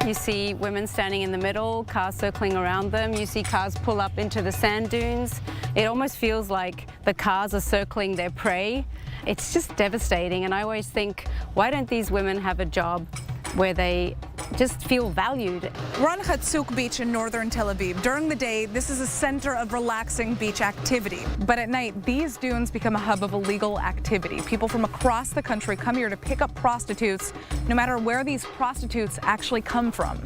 You see women standing in the middle, cars circling around them. You see cars pull up into the sand dunes. It almost feels like the cars are circling their prey. It's just devastating, and I always think, why don't these women have a job where they just feel valued? We're on Hatsuk Beach in northern Tel Aviv. During the day, this is a center of relaxing beach activity. But at night, these dunes become a hub of illegal activity. People from across the country come here to pick up prostitutes, no matter where these prostitutes actually come from.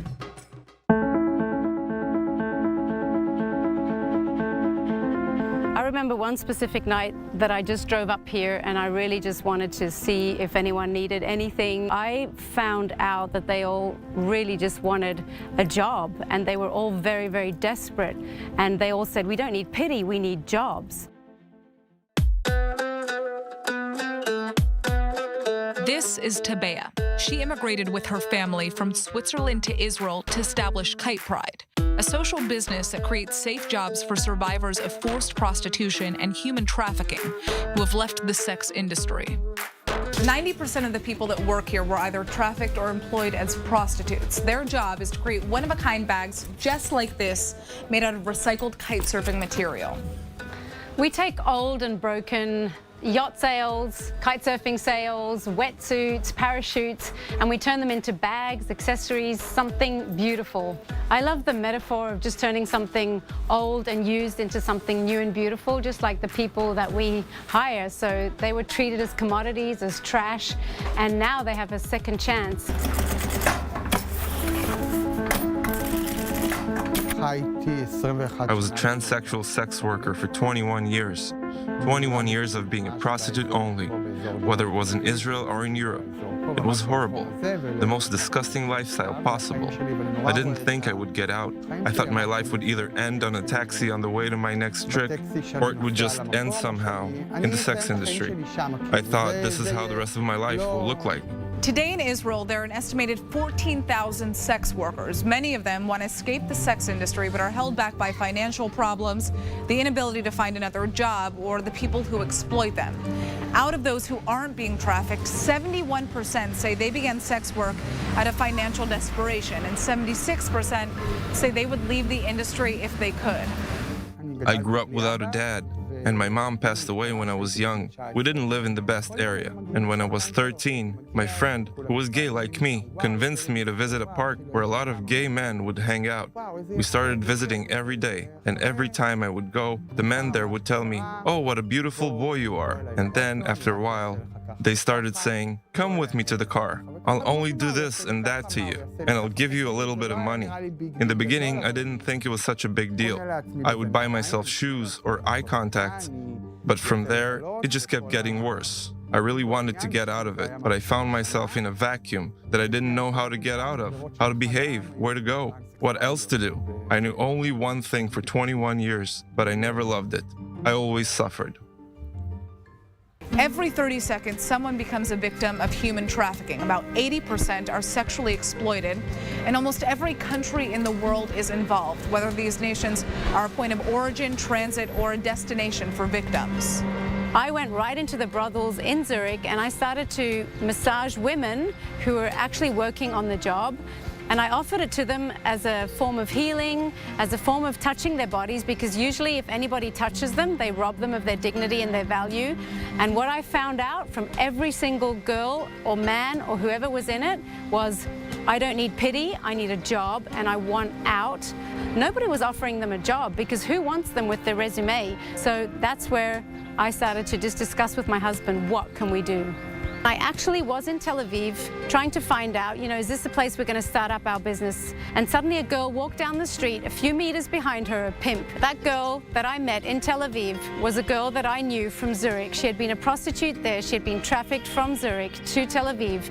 I remember one specific night that I just drove up here and I really just wanted to see if anyone needed anything. I found out that they all really just wanted a job, and they were all very, very desperate. And they all said, we don't need pity, we need jobs. This is Tabea. She immigrated with her family from Switzerland to Israel to establish Kite Pride, a social business that creates safe jobs for survivors of forced prostitution and human trafficking who have left the sex industry. 90% of the people that work here were either trafficked or employed as prostitutes. Their job is to create one-of-a-kind bags just like this, made out of recycled kite surfing material. We take old and broken yacht sails, kite surfing sails, wetsuits, parachutes, and we turn them into bags, accessories, something beautiful. I love the metaphor of just turning something old and used into something new and beautiful, just like the people that we hire. So they were treated as commodities, as trash, and now they have a second chance. I was a transsexual sex worker for 21 years. 21 years of being a prostitute only, whether it was in Israel or in Europe. It was horrible, the most disgusting lifestyle possible. I didn't think I would get out. I thought my life would either end on a taxi on the way to my next trick, or it would just end somehow in the sex industry. I thought this is how the rest of my life will look like. Today in Israel, there are an estimated 14,000 sex workers. Many of them want to escape the sex industry but are held back by financial problems, the inability to find another job, or the people who exploit them. Out of those who aren't being trafficked, 71% say they began sex work out of financial desperation, and 76% say they would leave the industry if they could. I grew up without a dad, and my mom passed away when I was young. We didn't live in the best area, and when I was 13, my friend, who was gay like me, convinced me to visit a park where a lot of gay men would hang out. We started visiting every day, and every time I would go, the men there would tell me, "Oh, what a beautiful boy you are." And then, after a while, they started saying, "Come with me to the car. I'll only do this and that to you, and I'll give you a little bit of money." In the beginning, I didn't think it was such a big deal. I would buy myself shoes or eye contacts, but from there, it just kept getting worse. I really wanted to get out of it, but I found myself in a vacuum that I didn't know how to get out of, how to behave, where to go, what else to do. I knew only one thing for 21 years, but I never loved it. I always suffered. Every 30 seconds, someone becomes a victim of human trafficking. About 80% are sexually exploited, and almost every country in the world is involved, whether these nations are a point of origin, transit, or a destination for victims. I went right into the brothels in Zurich and I started to massage women who were actually working on the job. And I offered it to them as a form of healing, as a form of touching their bodies, because usually if anybody touches them, they rob them of their dignity and their value. And what I found out from every single girl or man or whoever was in it was, I don't need pity, I need a job, and I want out. Nobody was offering them a job, because who wants them with their resume? So that's where I started to just discuss with my husband, what can we do? I actually was in Tel Aviv trying to find out, is this the place we're going to start up our business? And suddenly a girl walked down the street, a few meters behind her, a pimp. That girl that I met in Tel Aviv was a girl that I knew from Zurich. She had been a prostitute there. She had been trafficked from Zurich to Tel Aviv.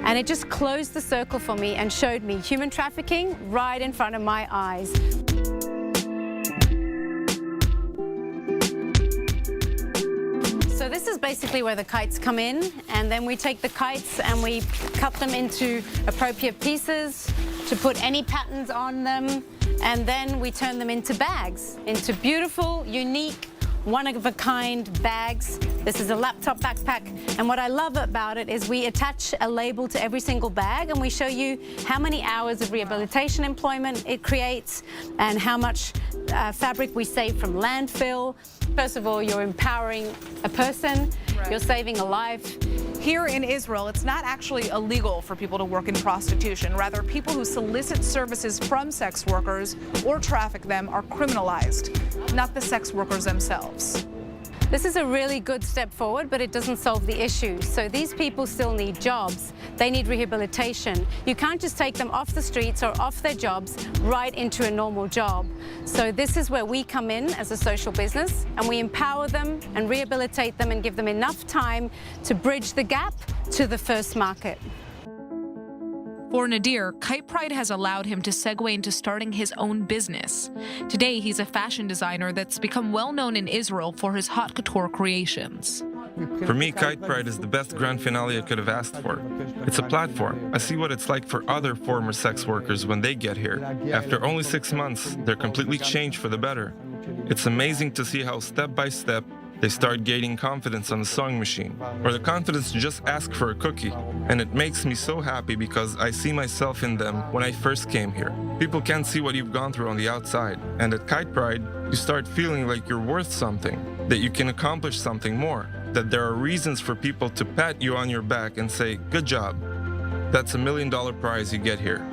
And it just closed the circle for me and showed me human trafficking right in front of my eyes. So this is basically where the kites come in, and then we take the kites and we cut them into appropriate pieces to put any patterns on them, and then we turn them into bags, into beautiful, unique, one-of-a-kind bags. This is a laptop backpack, and what I love about it is we attach a label to every single bag, and we show you how many hours of rehabilitation employment it creates and how much fabric we save from landfill. First of all, you're empowering a person, you're saving a life. Here in Israel, it's not actually illegal for people to work in prostitution. Rather, people who solicit services from sex workers or traffic them are criminalized, not the sex workers themselves. This is a really good step forward, but it doesn't solve the issue. So these people still need jobs. They need rehabilitation. You can't just take them off the streets or off their jobs right into a normal job. So this is where we come in as a social business, and we empower them and rehabilitate them and give them enough time to bridge the gap to the first market. For Nadir, Kite Pride has allowed him to segue into starting his own business. Today, he's a fashion designer that's become well known in Israel for his haute couture creations. For me, Kite Pride is the best grand finale I could have asked for. It's a platform. I see what it's like for other former sex workers when they get here. After only 6 months, they're completely changed for the better. It's amazing to see how step by step they start gaining confidence on the sewing machine, or the confidence to just ask for a cookie. And it makes me so happy because I see myself in them when I first came here. People can't see what you've gone through on the outside. And at Kite Pride, you start feeling like you're worth something, that you can accomplish something more, that there are reasons for people to pat you on your back and say, "Good job." That's $1 million prize you get here.